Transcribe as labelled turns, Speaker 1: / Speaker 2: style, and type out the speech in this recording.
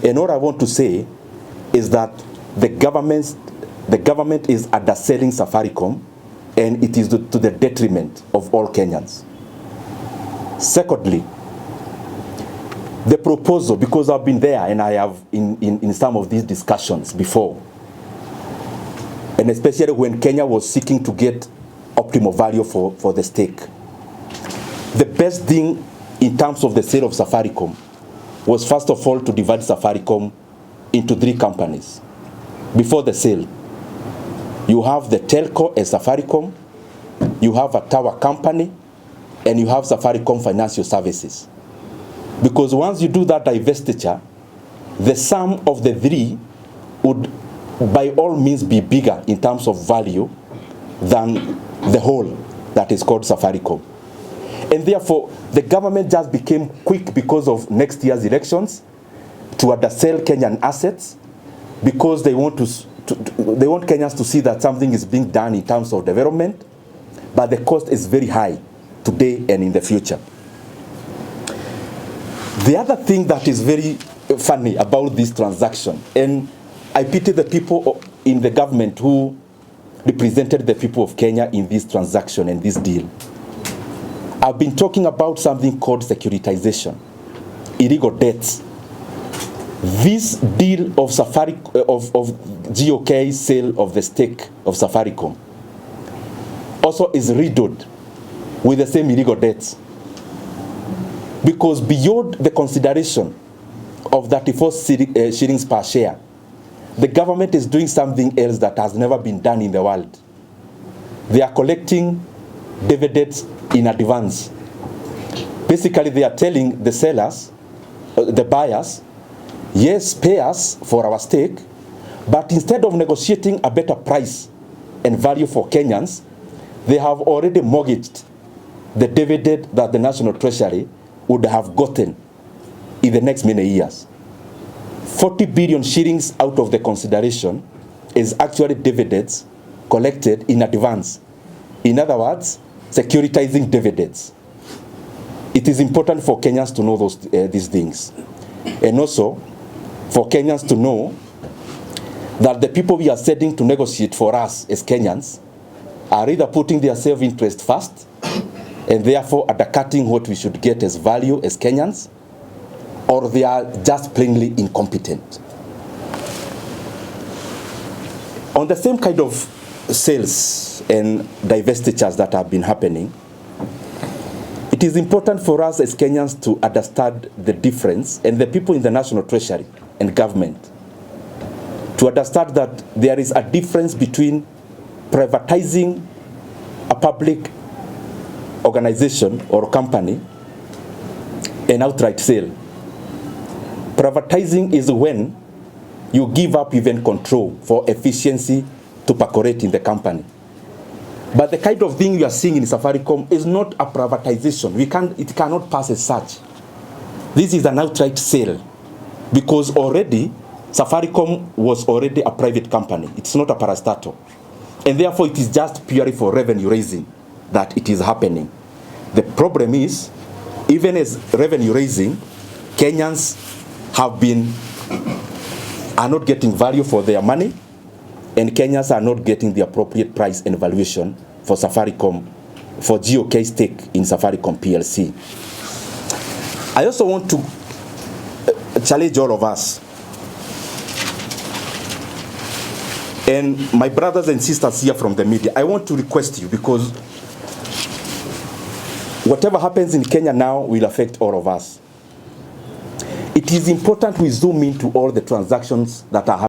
Speaker 1: And what I want to say is that the government is underselling Safaricom, and it is to the detriment of all Kenyans. Secondly, the proposal, because I've been there and I have in some of these discussions before, and especially when Kenya was seeking to get optimal value for the stake. The best thing in terms of the sale of Safaricom was first of all to divide Safaricom into 3 companies. Before the sale, you have the telco as Safaricom, you have a tower company, and you have Safaricom Financial Services. Because once you do that divestiture, the sum of the 3 would by all means be bigger in terms of value than the whole that is called Safaricom. And therefore, the government just became quick because of next year's elections to undersell Kenyan assets, because they want they want Kenyans to see that something is being done in terms of development, but the cost is very high today and in the future. The other thing that is very funny about this transaction, and I pity the people in the government who represented the people of Kenya in this transaction and this deal. I've been talking about something called securitization, illegal debts. This deal of GOK's sale of the stake of Safaricom also is riddled with the same illegal debts. Because beyond the consideration of 34 shillings per share, the government is doing something else that has never been done in the world. They are collecting dividends in advance. Basically, they are telling the sellers, the buyers, yes, pay us for our stake, but instead of negotiating a better price and value for Kenyans, they have already mortgaged the dividend that the National Treasury would have gotten in the next many years. 40 billion shillings out of the consideration is actually dividends collected in advance. In other words, securitizing dividends. It is important for Kenyans to know these things. And also, for Kenyans to know that the people we are sending to negotiate for us as Kenyans are either putting their self-interest first and therefore undercutting what we should get as value as Kenyans, or they are just plainly incompetent. On the same kind of sales and divestitures that have been happening, it is important for us as Kenyans to understand the difference, and the people in the National Treasury and government to understand that there is a difference between privatizing a public organization or company and outright sale. Privatizing is when you give up even control for efficiency to percolate in the company. But the kind of thing you are seeing in Safaricom is not a privatization. It cannot pass as such. This is an outright sale, because already Safaricom was already a private company. It's not a parastatal. And therefore it is just purely for revenue raising that it is happening. The problem is, even as revenue raising, Kenyans are not getting value for their money, and Kenyans are not getting the appropriate price and valuation for Safaricom, for GOK stake in Safaricom PLC. I also want to challenge all of us, and my brothers and sisters here from the media. I want to request you, because whatever happens in Kenya now will affect all of us. It is important we zoom into all the transactions that are happening.